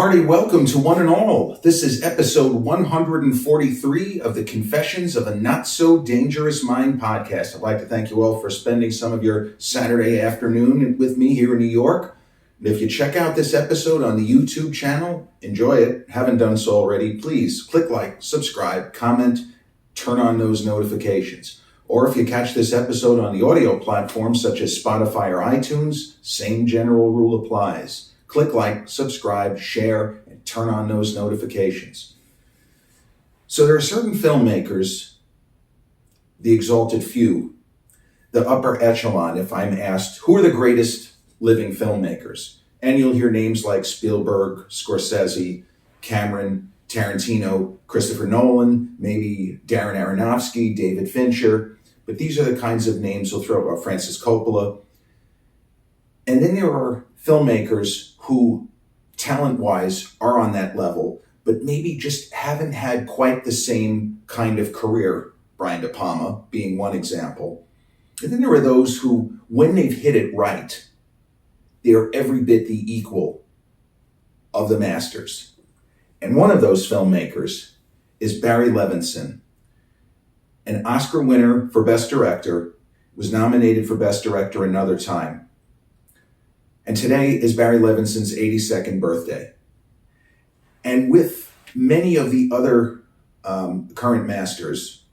hearty welcome to one and all. This is episode 143 of the Confessions of a Not So Dangerous Mind podcast. I'd like to thank you all for spending some of your Saturday afternoon with me here in New York. And if you check out this episode on the YouTube channel, enjoy it. Haven't done so already, please click like, subscribe, comment, turn on those notifications. Or if you catch this episode on the audio platforms such as Spotify or iTunes, same general rule applies. Click like, subscribe, share, and turn on those notifications. So there are certain filmmakers, the exalted few, the upper echelon, if I'm asked, who are the greatest living filmmakers? And you'll hear names like Spielberg, Scorsese, Cameron, Tarantino, Christopher Nolan, maybe Darren Aronofsky, David Fincher. But these are the kinds of names we'll throw out, Francis Coppola. And then there are filmmakers who, talent-wise, are on that level, but maybe just haven't had quite the same kind of career, Brian De Palma being one example. And then there are those who, when they've hit it right, they're every bit the equal of the masters. And one of those filmmakers is Barry Levinson, an Oscar winner for Best Director, was nominated for Best Director another time. And today is Barry Levinson's 82nd birthday. And with many of the other current masters,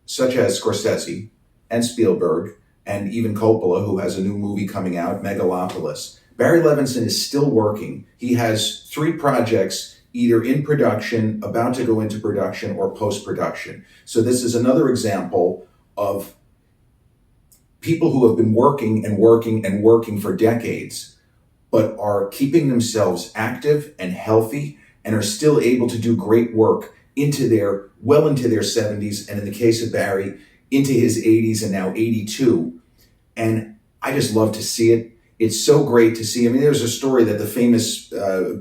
such as Scorsese and Spielberg, and even Coppola, who has a new movie coming out, Megalopolis, Barry Levinson is still working. He has 3 projects either in production, about to go into production, or post-production. So this is another example of people who have been working and working and working for decades, but are keeping themselves active and healthy and are still able to do great work well into their 70s, and in the case of Barry, into his 80s and now 82. And I just love to see it. It's so great to see. I mean, there's a story that the famous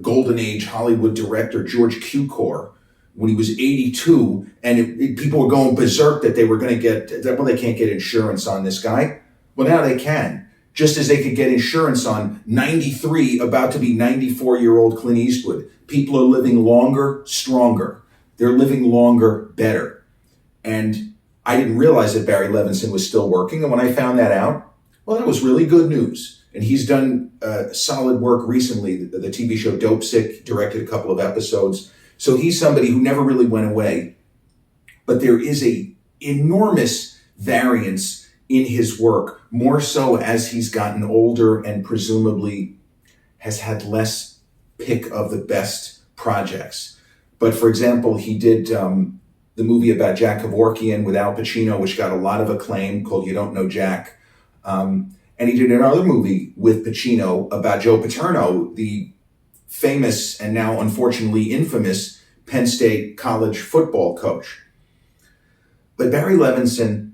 Golden Age Hollywood director, George Cukor, when he was 82, and people were going berserk that they were going to they can't get insurance on this guy. Well, now they can. Just as they could get insurance on 93, about to be 94-year-old Clint Eastwood. People are living longer, stronger. They're living longer, better. And I didn't realize that Barry Levinson was still working. And when I found that out, well, that was really good news. And he's done solid work recently. The TV show Dope Sick, directed a couple of episodes. So he's somebody who never really went away, but there is a enormous variance in his work, more so as he's gotten older and presumably has had less pick of the best projects. But for example, he did the movie about Jack Kevorkian with Al Pacino, which got a lot of acclaim, called You Don't Know Jack. And he did another movie with Pacino about Joe Paterno, the famous and now unfortunately infamous Penn State college football coach. But Barry Levinson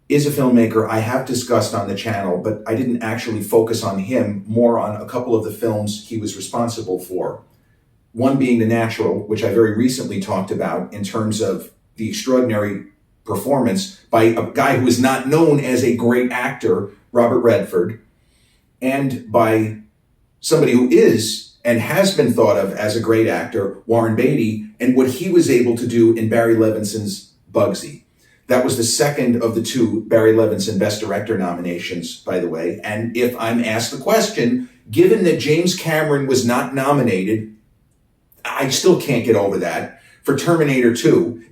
is a filmmaker I have discussed on the channel, but I didn't actually focus on him, more on a couple of the films he was responsible for. One being The Natural, which I very recently talked about in terms of the extraordinary performance by a guy who is not known as a great actor, Robert Redford, and by somebody who is and has been thought of as a great actor, Warren Beatty, and what he was able to do in Barry Levinson's Bugsy. That was the second of the 2 Barry Levinson Best Director nominations, by the way. And if I'm asked the question, given that James Cameron was not nominated, I still can't get over that. For Terminator 2,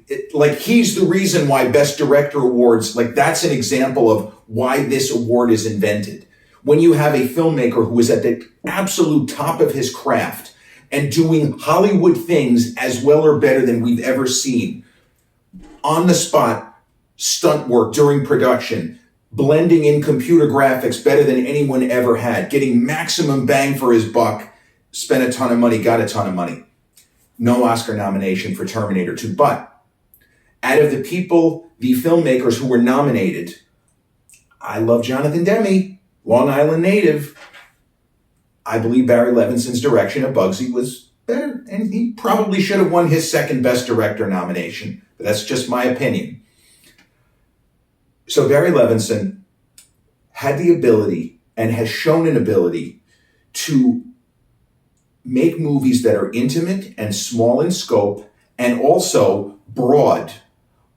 he's the reason why Best Director awards, that's an example of why this award is invented. When you have a filmmaker who is at the absolute top of his craft and doing Hollywood things as well or better than we've ever seen, on the spot, stunt work during production, blending in computer graphics better than anyone ever had, getting maximum bang for his buck, spent a ton of money, got a ton of money. No Oscar nomination for Terminator 2. But out of the filmmakers who were nominated, I love Jonathan Demme, Long Island native. I believe Barry Levinson's direction of Bugsy was better, and he probably should have won his second Best Director nomination. But that's just my opinion. So Barry Levinson had the ability and has shown an ability to make movies that are intimate and small in scope and also broad,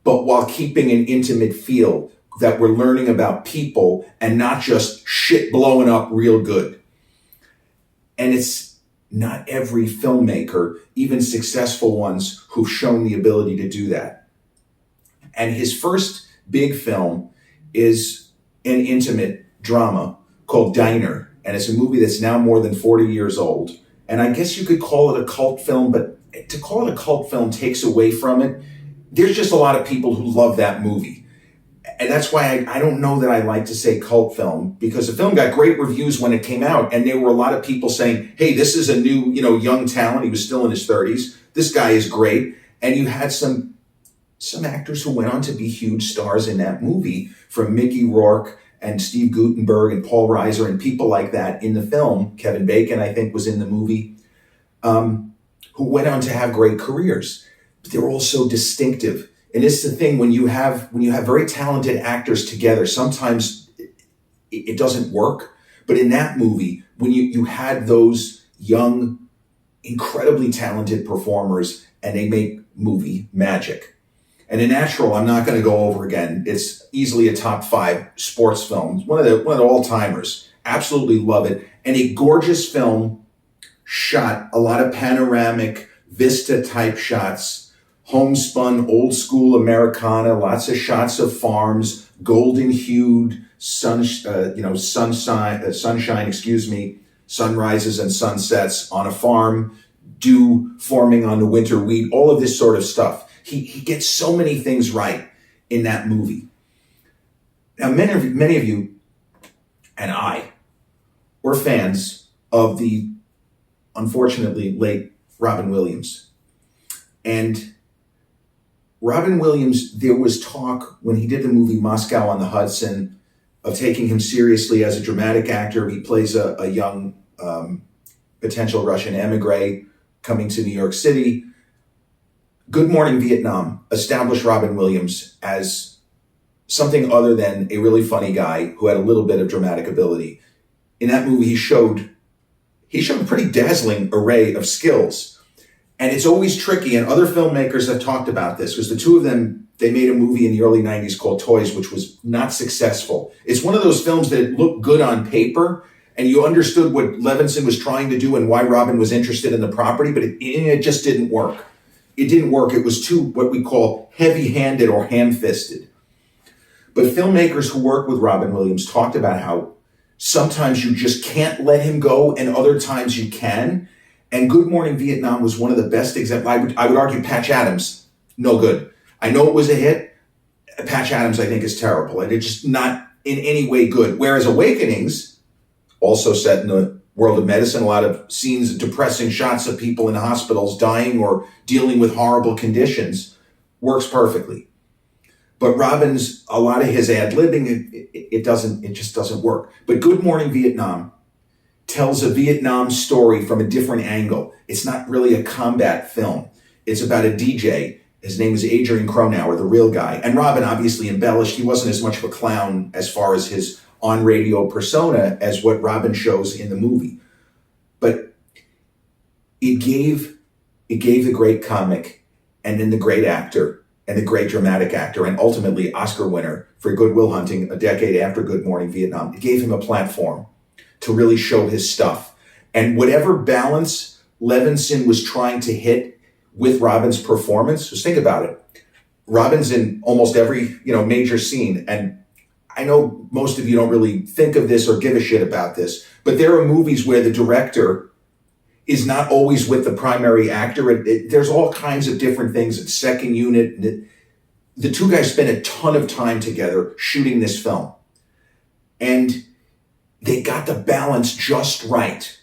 but while keeping an intimate feel that we're learning about people and not just shit blowing up real good. And it's not every filmmaker, even successful ones, who've shown the ability to do that. And his first big film is an intimate drama called Diner. And it's a movie that's now more than 40 years old. And I guess you could call it a cult film, but to call it a cult film takes away from it. There's just a lot of people who love that movie. And that's why I don't know that I like to say cult film, because the film got great reviews when it came out. And there were a lot of people saying, hey, this is a new, young talent. He was still in his 30s. This guy is great. And you had some actors who went on to be huge stars in that movie, from Mickey Rourke and Steve Guttenberg and Paul Reiser and people like that in the film. Kevin Bacon, I think, was in the movie, who went on to have great careers. But they were all so distinctive. And it's the thing, when you have very talented actors together, sometimes it doesn't work. But in that movie, when you had those young, incredibly talented performers, and they make movie magic. And in Natural, I'm not going to go over again. It's easily a top 5 sports film. One of the all-timers. Absolutely love it. And a gorgeous film, shot a lot of panoramic, vista-type shots, homespun, old-school Americana, lots of shots of farms, golden-hued sunshine, sunrises and sunsets on a farm, dew forming on the winter wheat, all of this sort of stuff. He gets so many things right in that movie. Now, many of you and I were fans of the, unfortunately, late Robin Williams. And Robin Williams, there was talk when he did the movie Moscow on the Hudson of taking him seriously as a dramatic actor. He plays a young potential Russian emigre coming to New York City. Good Morning Vietnam established Robin Williams as something other than a really funny guy who had a little bit of dramatic ability. In that movie, he showed a pretty dazzling array of skills. And it's always tricky, and other filmmakers have talked about this, because the two of them, they made a movie in the early 90s called Toys, which was not successful. It's one of those films that looked good on paper, and you understood what Levinson was trying to do and why Robin was interested in the property, but it just didn't work. It didn't work. It was too, what we call, heavy-handed or ham-fisted. But filmmakers who work with Robin Williams talked about how sometimes you just can't let him go, and other times you can. And Good Morning Vietnam was one of the best examples. I would argue Patch Adams, no good. I know it was a hit. Patch Adams, I think, is terrible. And it's just not in any way good. Whereas Awakenings, also set in the world of medicine, a lot of scenes, depressing shots of people in hospitals dying or dealing with horrible conditions, works perfectly. But Robin's, a lot of his ad-libbing, it just doesn't work. But Good Morning Vietnam tells a Vietnam story from a different angle. It's not really a combat film. It's about a DJ. His name is Adrian Cronauer, the real guy. And Robin obviously embellished. He wasn't as much of a clown as far as his on-radio persona as what Robin shows in the movie. But it gave the great comic, and then the great actor, and the great dramatic actor, and ultimately Oscar winner for Good Will Hunting a decade after Good Morning Vietnam. It gave him a platform to really show his stuff. And whatever balance Levinson was trying to hit with Robin's performance, just think about it. Robin's in almost every, major scene. And I know most of you don't really think of this or give a shit about this, but there are movies where the director is not always with the primary actor. There's all kinds of different things. It's second unit. The two guys spent a ton of time together shooting this film. And they got the balance just right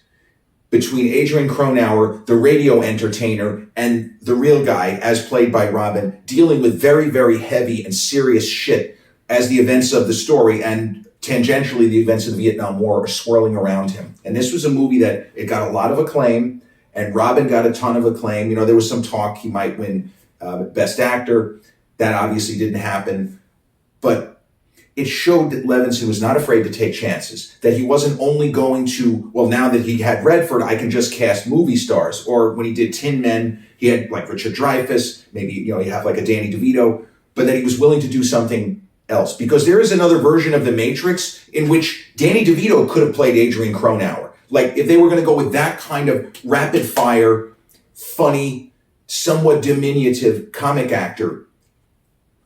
between Adrian Cronauer, the radio entertainer, and the real guy, as played by Robin, dealing with very, very heavy and serious shit as the events of the story and tangentially the events of the Vietnam War are swirling around him. And this was a movie that it got a lot of acclaim, and Robin got a ton of acclaim. There was some talk he might win Best Actor. That obviously didn't happen. But it showed that Levinson was not afraid to take chances, that he wasn't only going to, well, now that he had Redford, I can just cast movie stars. Or when he did Tin Men, he had like Richard Dreyfuss, maybe, you have like a Danny DeVito, but that he was willing to do something else. Because there is another version of The Matrix in which Danny DeVito could have played Adrian Cronauer. Like, if they were going to go with that kind of rapid fire, funny, somewhat diminutive comic actor,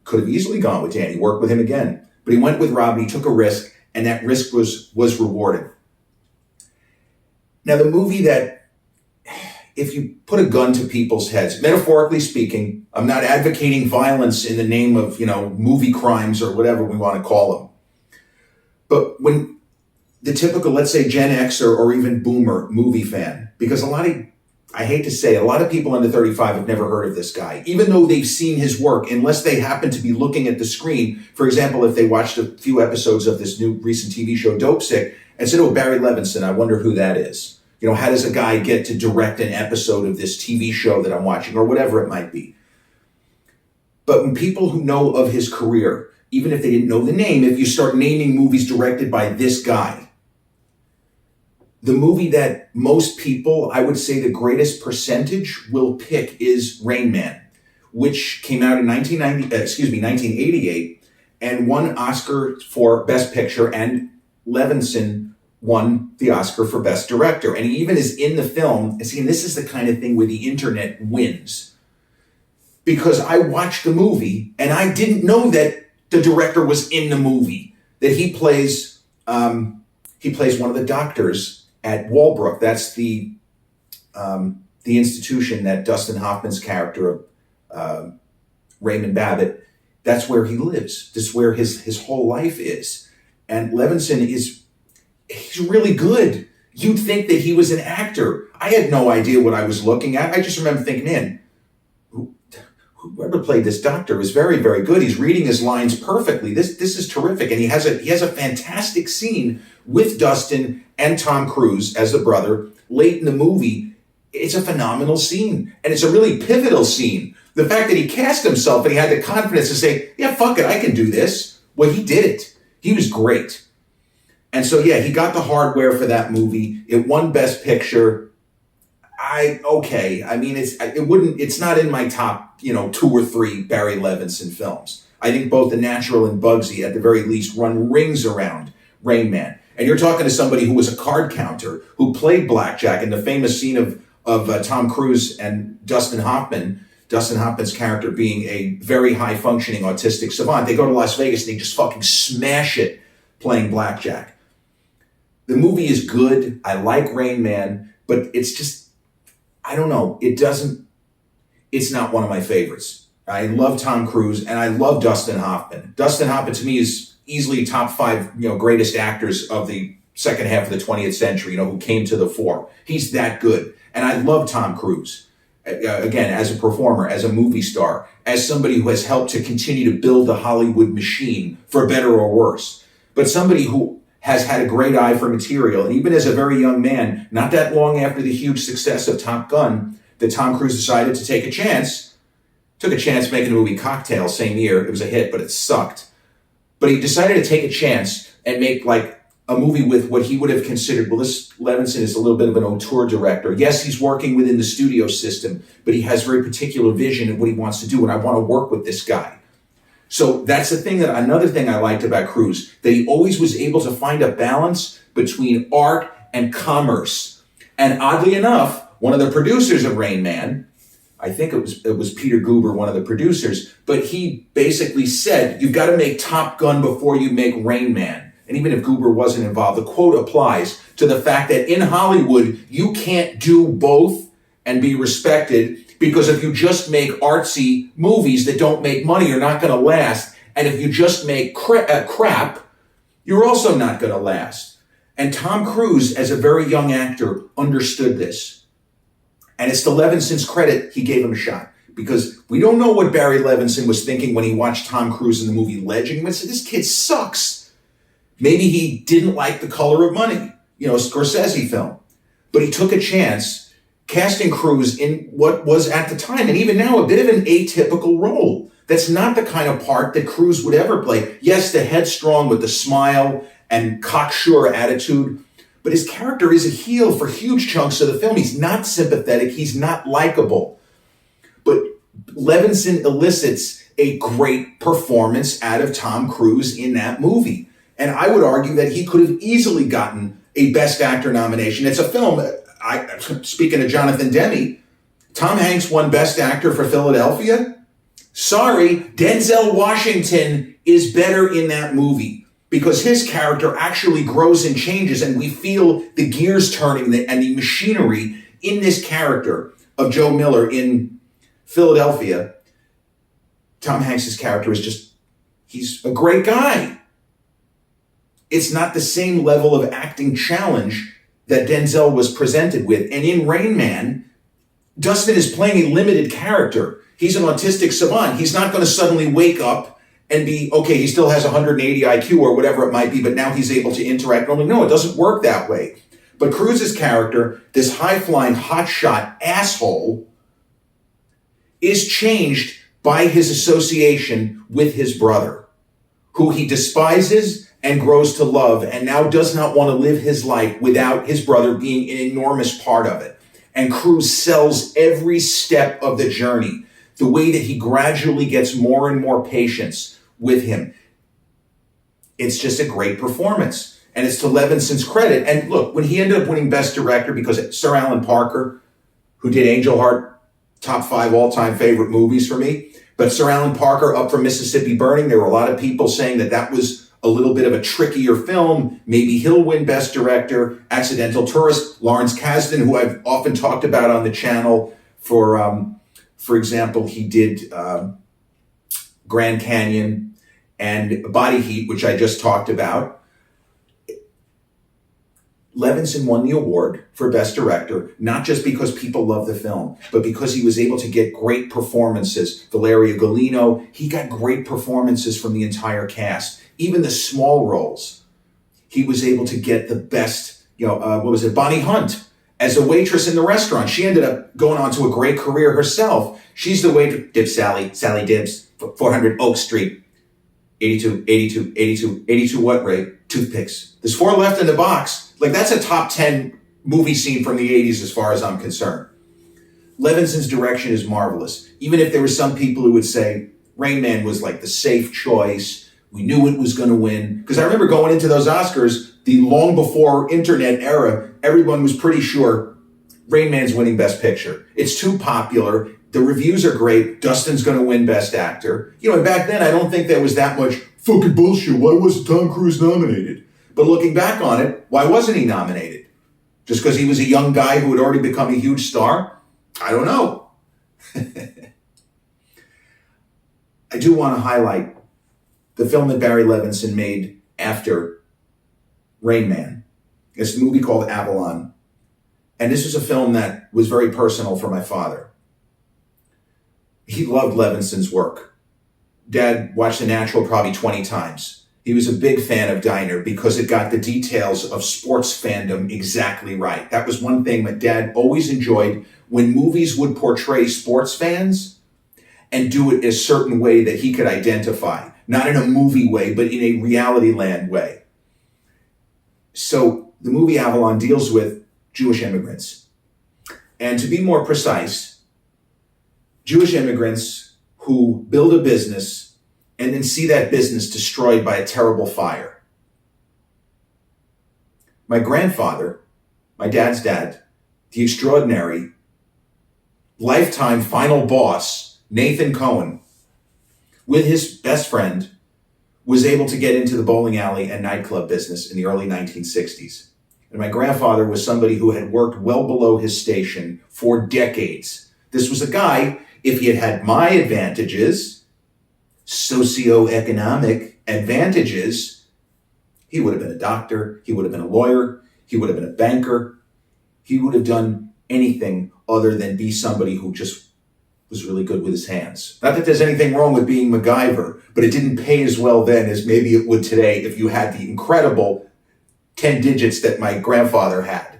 could have easily gone with Danny, worked with him again. But he went with Robin, he took a risk, and that risk was rewarded. Now, the movie that, if you put a gun to people's heads, metaphorically speaking, I'm not advocating violence in the name of, movie crimes or whatever we want to call them. But when the typical, let's say, Gen Xer or even Boomer movie fan, because I hate to say, a lot of people under 35 have never heard of this guy, even though they've seen his work, unless they happen to be looking at the screen. For example, if they watched a few episodes of this new recent TV show, Dope Sick, and said, oh, Barry Levinson, I wonder who that is. How does a guy get to direct an episode of this TV show that I'm watching, or whatever it might be? But when people who know of his career, even if they didn't know the name, if you start naming movies directed by this guy, the movie that most people, I would say the greatest percentage, will pick is Rain Man, which came out in 1988 and won Oscar for Best Picture, and Levinson won the Oscar for Best Director. And he even is in the film. And see, and this is the kind of thing where the internet wins. Because I watched the movie and I didn't know that the director was in the movie, that he plays one of the doctors at Walbrook. That's the institution that Dustin Hoffman's character of Raymond Babbitt, that's where he lives. This is where his whole life is. And Levinson he's really good. You'd think that he was an actor. I had no idea what I was looking at. I just remember thinking, man, whoever played this doctor is very, very good. He's reading his lines perfectly. This is terrific. And he has a fantastic scene with Dustin and Tom Cruise as the brother late in the movie. It's a phenomenal scene. And it's a really pivotal scene. The fact that he cast himself and he had the confidence to say, yeah, fuck it, I can do this. Well, he did it. He was great. And so, yeah, he got the hardware for that movie. It won Best Picture. It's not in my top, 2 or 3 Barry Levinson films. I think both The Natural and Bugsy, at the very least, run rings around Rain Man. And you're talking to somebody who was a card counter, who played blackjack in the famous scene of Tom Cruise and Dustin Hoffman's character being a very high-functioning autistic savant. They go to Las Vegas and they just fucking smash it playing blackjack. The movie is good. I like Rain Man, but it's just, I don't know. It's not one of my favorites. I love Tom Cruise and I love Dustin Hoffman. Dustin Hoffman to me is easily top 5, greatest actors of the second half of the 20th century, who came to the fore. He's that good. And I love Tom Cruise. Again, as a performer, as a movie star, as somebody who has helped to continue to build the Hollywood machine, for better or worse. But somebody who has had a great eye for material, and even as a very young man, not that long after the huge success of Top Gun, that Tom Cruise decided to take a chance. Took a chance making the movie Cocktail same year. It was a hit, but it sucked. But he decided to take a chance and make like a movie with what he would have considered, this Levinson is a little bit of an auteur director. Yes, he's working within the studio system, but he has very particular vision of what he wants to do, and I want to work with this guy. So that's another thing I liked about Cruise, that he always was able to find a balance between art and commerce. And oddly enough, one of the producers of Rain Man, I think it was Peter Guber, one of the producers, but he basically said, you've got to make Top Gun before you make Rain Man. And even if Guber wasn't involved, the quote applies to the fact that in Hollywood, you can't do both and be respected, because if you just make artsy movies that don't make money, you're not going to last. And if you just make crap, you're also not going to last. And Tom Cruise, as a very young actor, understood this. And it's to Levinson's credit, he gave him a shot. Because we don't know what Barry Levinson was thinking when he watched Tom Cruise in the movie Legend. He said, this kid sucks. Maybe he didn't like The Color of Money, a Scorsese film. But he took a chance, casting Cruise in what was at the time, and even now, a bit of an atypical role. That's not the kind of part that Cruise would ever play. Yes, the headstrong with the smile and cocksure attitude, but his character is a heel for huge chunks of the film. He's not sympathetic. He's not likable. But Levinson elicits a great performance out of Tom Cruise in that movie. And I would argue that he could have easily gotten a Best Actor nomination. It's a film, speaking of Jonathan Demme, Tom Hanks won Best Actor for Philadelphia. Sorry, Denzel Washington is better in that movie because his character actually grows and changes, and we feel the gears turning and the machinery in this character of Joe Miller in Philadelphia. Tom Hanks' character is just, he's a great guy. It's not the same level of acting challenge that Denzel was presented with. And in Rain Man, Dustin is playing a limited character. He's an autistic savant. He's not going to suddenly wake up and be, okay, he still has 180 IQ or whatever it might be, but now he's able to interact normally. No, it doesn't work that way. But Cruise's character, this high-flying, hotshot asshole, is changed by his association with his brother, who he despises and grows to love, and now does not want to live his life without his brother being an enormous part of it. And Cruise sells every step of the journey, the way that he gradually gets more and more patience with him. It's just a great performance, and it's to Levinson's credit. And look, when he ended up winning Best Director, because Sir Alan Parker, who did Angel Heart, top 5 all-time favorite movies for me, but Sir Alan Parker, Up from Mississippi Burning, there were a lot of people saying that that was a little bit of a trickier film. Maybe he'll win Best Director. Accidental Tourist, Lawrence Kasdan, who I've often talked about on the channel. For example, he did Grand Canyon and Body Heat, which I just talked about. Levinson won the award for Best Director, not just because people love the film, but because he was able to get great performances. Valeria Golino, he got great performances from the entire cast. Even the small roles, he was able to get the best, Bonnie Hunt as a waitress in the restaurant. She ended up going on to a great career herself. She's the waitress, Dibs Sally Dibs, 400 Oak Street, 82 what, Ray? Toothpicks. There's 4 left in the box. Like, that's a top 10 movie scene from the 80s as far as I'm concerned. Levinson's direction is marvelous. Even if there were some people who would say Rain Man was like the safe choice, we knew it was going to win. Because I remember going into those Oscars, the long before internet era, everyone was pretty sure Rain Man's winning Best Picture. It's too popular. The reviews are great. Dustin's going to win Best Actor. And back then, I don't think there was that much fucking bullshit. Why wasn't Tom Cruise nominated? But looking back on it, why wasn't he nominated? Just because he was a young guy who had already become a huge star? I don't know. I do want to highlight the film that Barry Levinson made after Rain Man. It's a movie called Avalon. And this was a film that was very personal for my father. He loved Levinson's work. Dad watched The Natural probably 20 times. He was a big fan of Diner because it got the details of sports fandom exactly right. That was one thing that Dad always enjoyed, when movies would portray sports fans and do it a certain way that he could identify. Not in a movie way, but in a reality land way. So the movie Avalon deals with Jewish immigrants. And to be more precise, Jewish immigrants who build a business and then see that business destroyed by a terrible fire. My grandfather, my dad's dad, the extraordinary, lifetime final boss, Nathan Cohen, with his best friend, was able to get into the bowling alley and nightclub business in the early 1960s. And my grandfather was somebody who had worked well below his station for decades. This was a guy, if he had had my advantages, socioeconomic advantages, he would have been a doctor, he would have been a lawyer, he would have been a banker, he would have done anything other than be somebody who just was really good with his hands. Not that there's anything wrong with being MacGyver, but it didn't pay as well then as maybe it would today if you had the incredible 10 digits that my grandfather had.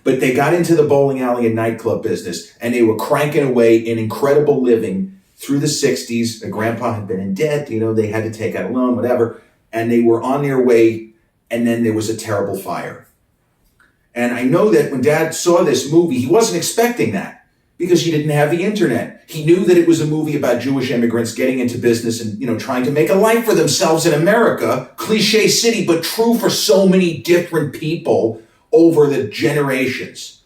But they got into the bowling alley and nightclub business, and they were cranking away an incredible living through the 60s. The grandpa had been in debt, they had to take out a loan, whatever. And they were on their way, and then there was a terrible fire. And I know that when Dad saw this movie, he wasn't expecting that because he didn't have the internet. He knew that it was a movie about Jewish immigrants getting into business and, trying to make a life for themselves in America. Cliche city, but true for so many different people over the generations.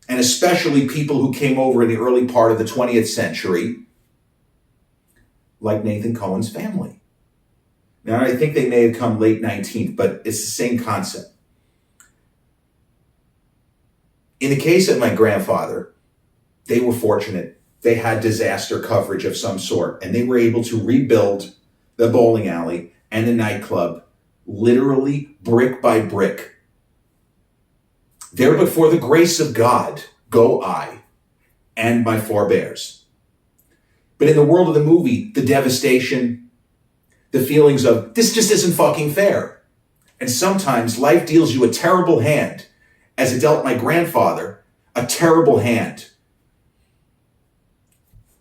And especially people who came over in the early part of the 20th century, like Nathan Cohen's family. Now, I think they may have come late 19th, but it's the same concept. In the case of my grandfather, they were fortunate. They had disaster coverage of some sort, and they were able to rebuild the bowling alley and the nightclub, literally brick by brick. There but for the grace of God go I and my forebears. But in the world of the movie, the devastation, the feelings of, this just isn't fucking fair. And sometimes life deals you a terrible hand, as it dealt my grandfather a terrible hand.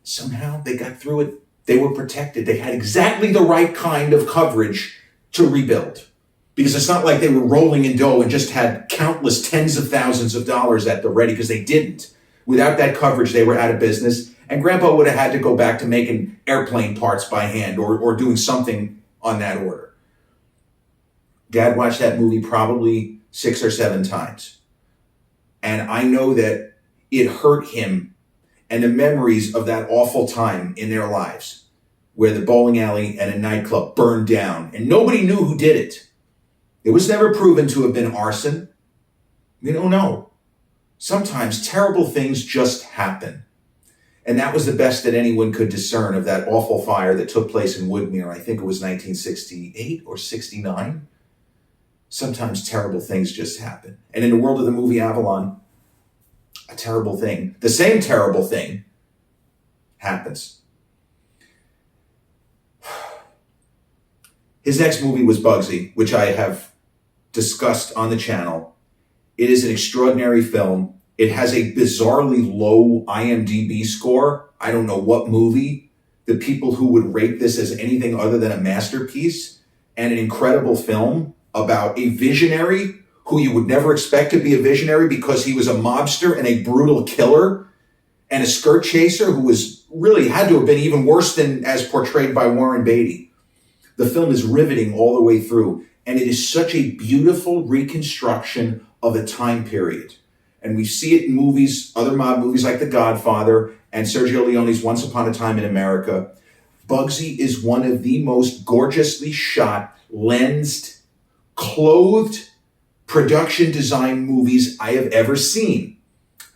Somehow they got through it. They were protected. They had exactly the right kind of coverage to rebuild. Because it's not like they were rolling in dough and just had countless tens of thousands of dollars at the ready, because they didn't. Without that coverage, they were out of business. And Grandpa would have had to go back to making airplane parts by hand or doing something on that order. Dad watched that movie probably 6 or 7 times. And I know that it hurt him and the memories of that awful time in their lives where the bowling alley and a nightclub burned down and nobody knew who did it. It was never proven to have been arson. We don't know. Sometimes terrible things just happen. And that was the best that anyone could discern of that awful fire that took place in Woodmere. I think it was 1968 or 69. Sometimes terrible things just happen. And in the world of the movie Avalon, a terrible thing, the same terrible thing, happens. His next movie was Bugsy, which I have discussed on the channel. It is an extraordinary film. It has a bizarrely low IMDb score. I don't know what movie. The people who would rate this as anything other than a masterpiece and an incredible film about a visionary who you would never expect to be a visionary because he was a mobster and a brutal killer and a skirt chaser who was really had to have been even worse than as portrayed by Warren Beatty. The film is riveting all the way through, and it is such a beautiful reconstruction of a time period. And we see it in movies, other mob movies like The Godfather and Sergio Leone's Once Upon a Time in America. Bugsy is one of the most gorgeously shot, lensed, clothed production design movies I have ever seen.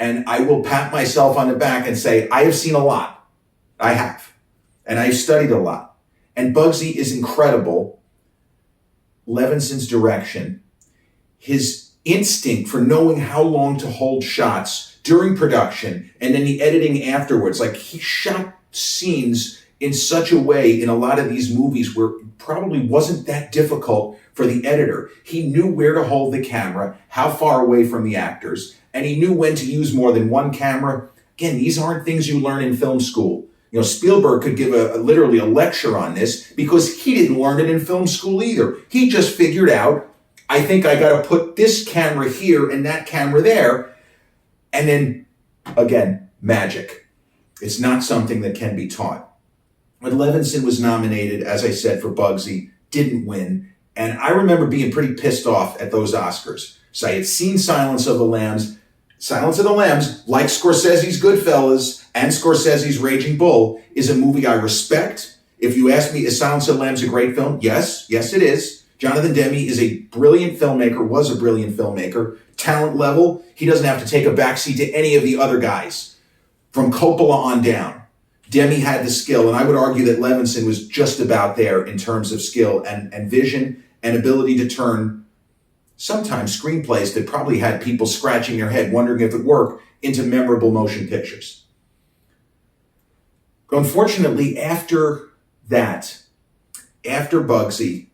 And I will pat myself on the back and say, I have seen a lot. I have. And I've studied a lot. And Bugsy is incredible. Levinson's direction, his instinct for knowing how long to hold shots during production, and then the editing afterwards. Like, he shot scenes in such a way in a lot of these movies where it probably wasn't that difficult for the editor. He knew where to hold the camera, how far away from the actors, and he knew when to use more than one camera. Again, these aren't things you learn in film school. Spielberg could give literally a lecture on this because he didn't learn it in film school either. He just figured out, I think I got to put this camera here and that camera there. And then, again, magic. It's not something that can be taught. But Levinson was nominated, as I said, for Bugsy, didn't win. And I remember being pretty pissed off at those Oscars. So I had seen Silence of the Lambs. Silence of the Lambs, like Scorsese's Goodfellas and Scorsese's Raging Bull, is a movie I respect. If you ask me, is Silence of the Lambs a great film? Yes, it is. Jonathan Demme is a brilliant filmmaker, was a brilliant filmmaker. Talent level, he doesn't have to take a backseat to any of the other guys. From Coppola on down, Demme had the skill, and I would argue that Levinson was just about there in terms of skill and vision and ability to turn sometimes screenplays that probably had people scratching their head, wondering if it worked, into memorable motion pictures. Unfortunately, after that, after Bugsy,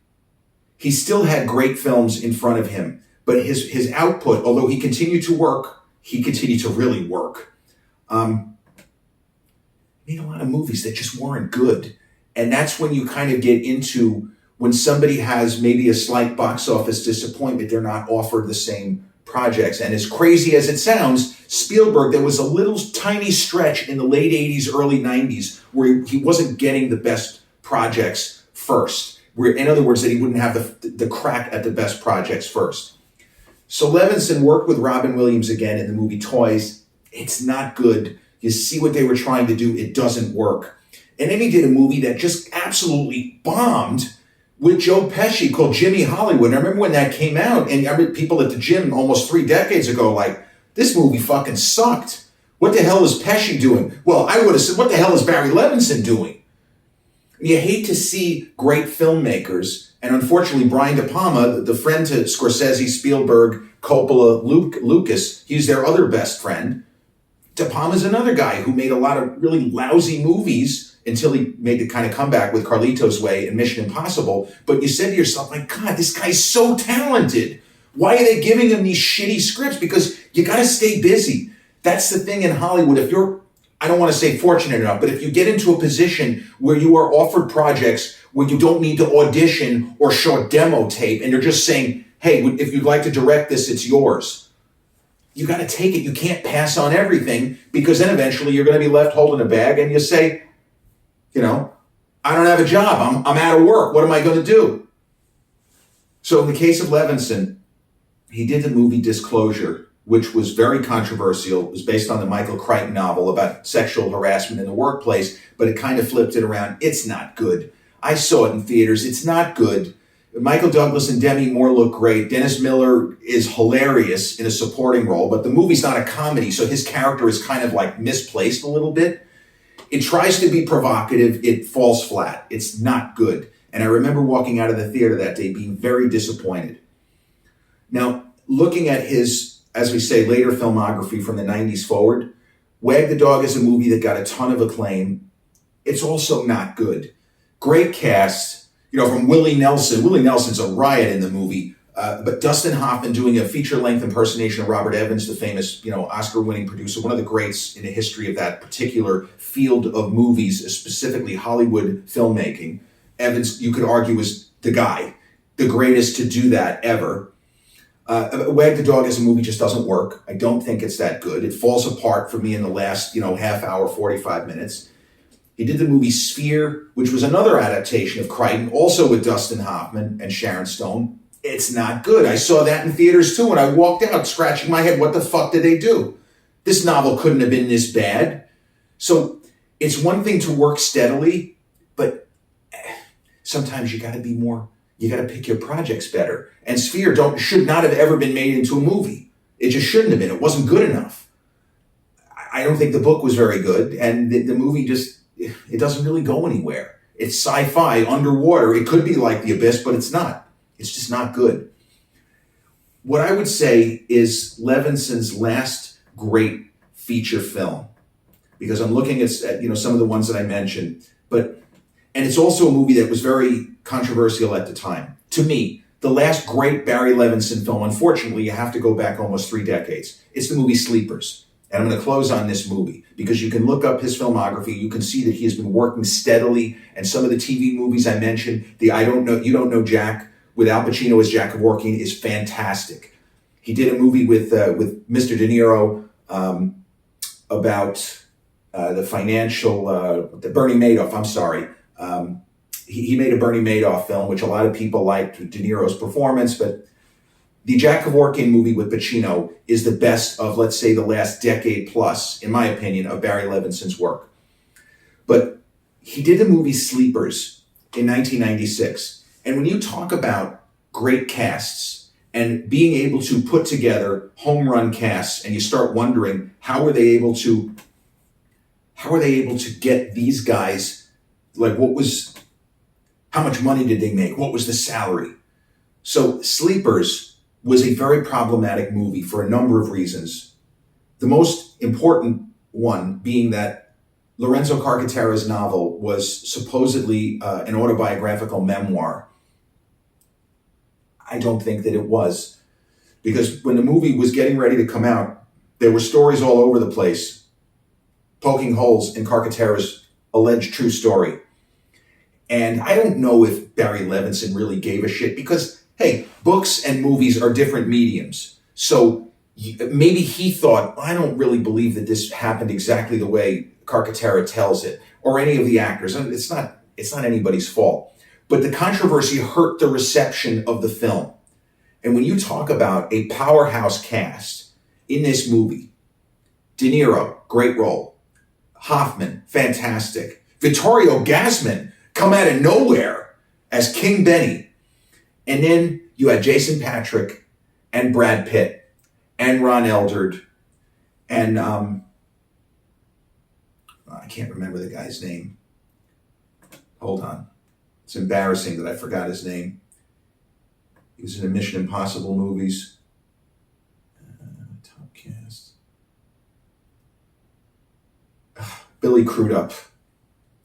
he still had great films in front of him, but his output, although he continued to work, he continued to really work. made a lot of movies that just weren't good. And that's when you kind of get into when somebody has maybe a slight box office disappointment, they're not offered the same projects. And as crazy as it sounds, Spielberg, there was a little tiny stretch in the late 80s, early 90s where he wasn't getting the best projects first. Where, in other words, that he wouldn't have the crack at the best projects first. So Levinson worked with Robin Williams again in the movie Toys. It's not good. You see what they were trying to do, it doesn't work. And then he did a movie that just absolutely bombed with Joe Pesci called Jimmy Hollywood. And I remember when that came out, and I mean, people at the gym almost 3 decades ago like, this movie fucking sucked. What the hell is Pesci doing? Well, I would have said, what the hell is Barry Levinson doing? You hate to see great filmmakers, and unfortunately Brian De Palma, the friend to Scorsese, Spielberg, Coppola, Lucas, he's their other best friend. De Palma's another guy who made a lot of really lousy movies until he made the kind of comeback with Carlito's Way and Mission Impossible. But you said to yourself, my God, this guy's so talented. Why are they giving him these shitty scripts? Because you got to stay busy. That's the thing in Hollywood. If you're, I don't want to say fortunate enough, but if you get into a position where you are offered projects where you don't need to audition or show a demo tape and they're just saying, hey, if you'd like to direct this, it's yours. You got to take it. You can't pass on everything because then eventually you're going to be left holding a bag and you say, you know, I don't have a job. I'm out of work. What am I going to do? So in the case of Levinson, he did the movie Disclosure, which was very controversial. It was based on the Michael Crichton novel about sexual harassment in the workplace, but it kind of flipped it around. It's not good. I saw it in theaters. It's not good. Michael Douglas and Demi Moore look great. Dennis Miller is hilarious in a supporting role, but the movie's not a comedy, so his character is kind of like misplaced a little bit. It tries to be provocative. It falls flat. It's not good. And I remember walking out of the theater that day being very disappointed. Now, looking at his, as we say, later filmography from the 90s forward, Wag the Dog is a movie that got a ton of acclaim. It's also not good. Great cast, you know, from Willie Nelson. Willie Nelson's a riot in the movie. But Dustin Hoffman doing a feature-length impersonation of Robert Evans, the famous, you know, Oscar-winning producer, one of the greats in the history of that particular field of movies, specifically Hollywood filmmaking. Evans, you could argue, was the guy, the greatest to do that ever. Wag the Dog as a movie just doesn't work. I don't think it's that good. It falls apart for me in the last, half hour, 45 minutes. He did the movie Sphere, which was another adaptation of Crichton, also with Dustin Hoffman and Sharon Stone. It's not good. I saw that in theaters too, and I walked out scratching my head. What the fuck did they do? This novel couldn't have been this bad. So it's one thing to work steadily, but sometimes you got to be more. You got to pick your projects better. And Sphere should not have ever been made into a movie. It just shouldn't have been. It wasn't good enough. I don't think the book was very good, and the movie it doesn't really go anywhere. It's sci-fi, underwater. It could be like The Abyss, but it's not. It's just not good. What I would say is Levinson's last great feature film, because I'm looking at some of the ones that I mentioned, and it's also a movie that was very controversial at the time. To me, the last great Barry Levinson film, unfortunately, you have to go back almost 3 decades. It's the movie Sleepers. And I'm going to close on this movie because you can look up his filmography. You can see that he has been working steadily. And some of the TV movies I mentioned, the I Don't Know, You Don't Know Jack, with Al Pacino as Jack Kevorkian, is fantastic. He did a movie with Mr. De Niro about the Bernie Madoff. I'm sorry. He made a Bernie Madoff film, which a lot of people liked De Niro's performance, but the Jack Kevorkian movie with Pacino is the best of, let's say, the last decade plus, in my opinion, of Barry Levinson's work. But he did the movie Sleepers in 1996. And when you talk about great casts and being able to put together home run casts, and you start wondering how were they able to get these guys, like how much money did they make? What was the salary? So Sleepers was a very problematic movie for a number of reasons. The most important one being that Lorenzo Carcaterra's novel was supposedly an autobiographical memoir. I don't think that it was, because when the movie was getting ready to come out, there were stories all over the place, poking holes in Carcaterra's alleged true story. And I don't know if Barry Levinson really gave a shit because, hey, books and movies are different mediums. So maybe he thought, I don't really believe that this happened exactly the way Carcaterra tells it, or any of the actors. And it's not anybody's fault. But the controversy hurt the reception of the film. And when you talk about a powerhouse cast in this movie, De Niro, great role. Hoffman, fantastic. Vittorio Gassman, come out of nowhere as King Benny. And then you had Jason Patric and Brad Pitt and Ron Eldard and I can't remember the guy's name. Hold on. It's embarrassing that I forgot his name. He was in the Mission Impossible movies. Top cast. Billy Crudup.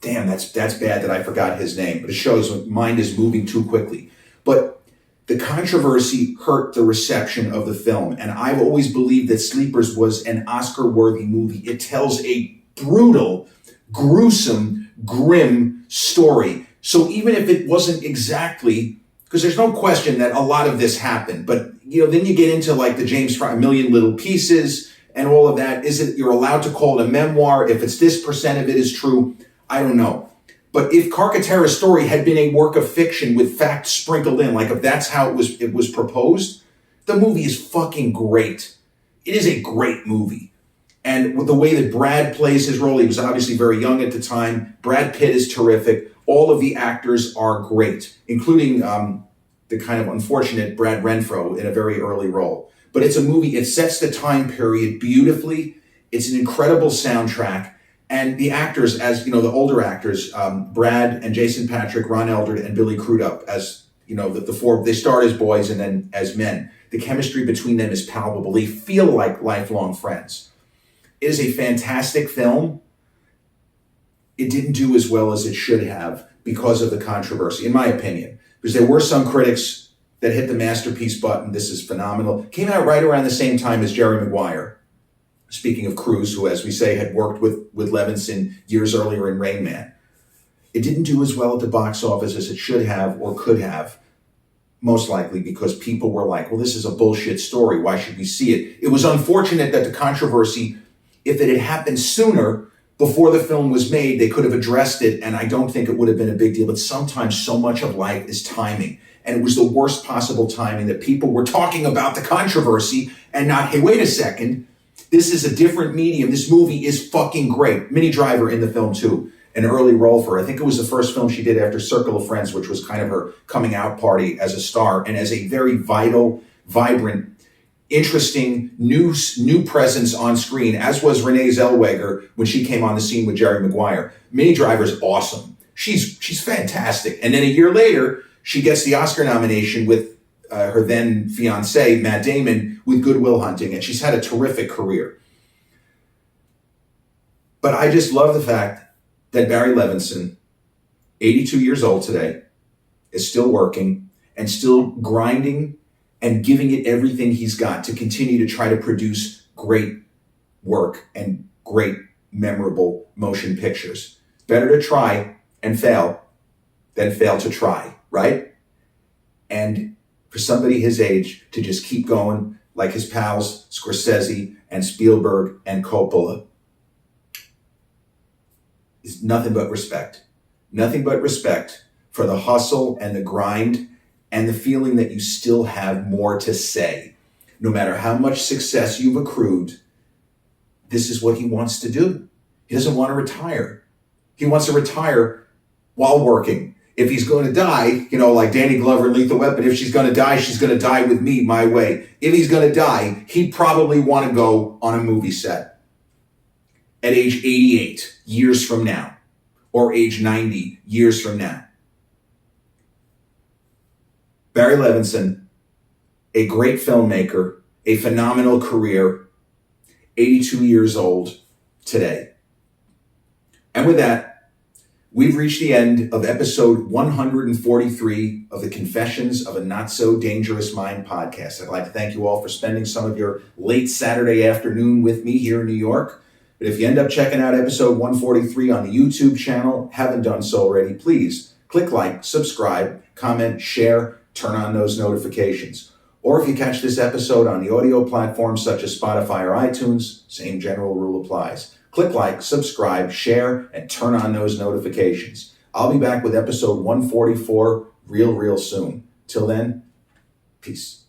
Damn, that's bad that I forgot his name. But it shows my mind is moving too quickly. But the controversy hurt the reception of the film. And I've always believed that Sleepers was an Oscar-worthy movie. It tells a brutal, gruesome, grim story. So even if it wasn't exactly, because there's no question that a lot of this happened, but then you get into like the James Fry, A Million Little Pieces and all of that. Is it, you're allowed to call it a memoir? If it's this percent of it is true, I don't know. But if Carcaterra's story had been a work of fiction with facts sprinkled in, like if that's how it was proposed, the movie is fucking great. It is a great movie. And with the way that Brad plays his role, he was obviously very young at the time. Brad Pitt is terrific. All of the actors are great, including the kind of unfortunate Brad Renfro in a very early role. But it's a movie, it sets the time period beautifully. It's an incredible soundtrack. And the actors, as the older actors, Brad and Jason Patric, Ron Eldard, and Billy Crudup, as the four, they start as boys and then as men. The chemistry between them is palpable. They feel like lifelong friends. It is a fantastic film. It didn't do as well as it should have because of the controversy, in my opinion. Because there were some critics that hit the masterpiece button. This is phenomenal. Came out right around the same time as Jerry Maguire. Speaking of Cruise, who, as we say, had worked with Levinson years earlier in Rain Man. It didn't do as well at the box office as it should have or could have, most likely because people were like, well, this is a bullshit story. Why should we see it? It was unfortunate that the controversy, if it had happened sooner, before the film was made, they could have addressed it, and I don't think it would have been a big deal. But sometimes so much of life is timing. And it was the worst possible timing that people were talking about the controversy and not, hey, wait a second. This is a different medium. This movie is fucking great. Minnie Driver in the film, too. An early role for her. I think it was the first film she did after Circle of Friends, which was kind of her coming out party as a star and as a very vital, vibrant, interesting new presence on screen, as was Renee Zellweger when she came on the scene with Jerry Maguire. Minnie Driver's awesome. She's fantastic. And then a year later, she gets the Oscar nomination with her then fiance, Matt Damon, with Good Will Hunting, and she's had a terrific career. But I just love the fact that Barry Levinson, 82 years old today, is still working and still grinding and giving it everything he's got to continue to try to produce great work and great, memorable motion pictures. Better to try and fail than fail to try, right? And for somebody his age to just keep going like his pals Scorsese and Spielberg and Coppola is nothing but respect. Nothing but respect for the hustle and the grind and the feeling that you still have more to say. No matter how much success you've accrued, this is what he wants to do. He doesn't want to retire. He wants to retire while working. If he's going to die, like Danny Glover in Lethal Weapon, if she's going to die, she's going to die with me, my way. If he's going to die, he'd probably want to go on a movie set at age 88 years from now, or age 90 years from now. Barry Levinson, a great filmmaker, a phenomenal career, 82 years old today. And with that, we've reached the end of episode 143 of the Confessions of a Not So Dangerous Mind podcast. I'd like to thank you all for spending some of your late Saturday afternoon with me here in New York. But if you end up checking out episode 143 on the YouTube channel, haven't done so already, please click like, subscribe, comment, share, turn on those notifications. Or if you catch this episode on the audio platforms such as Spotify or iTunes, same general rule applies. Click like, subscribe, share, and turn on those notifications. I'll be back with episode 144 real soon. Till then, peace.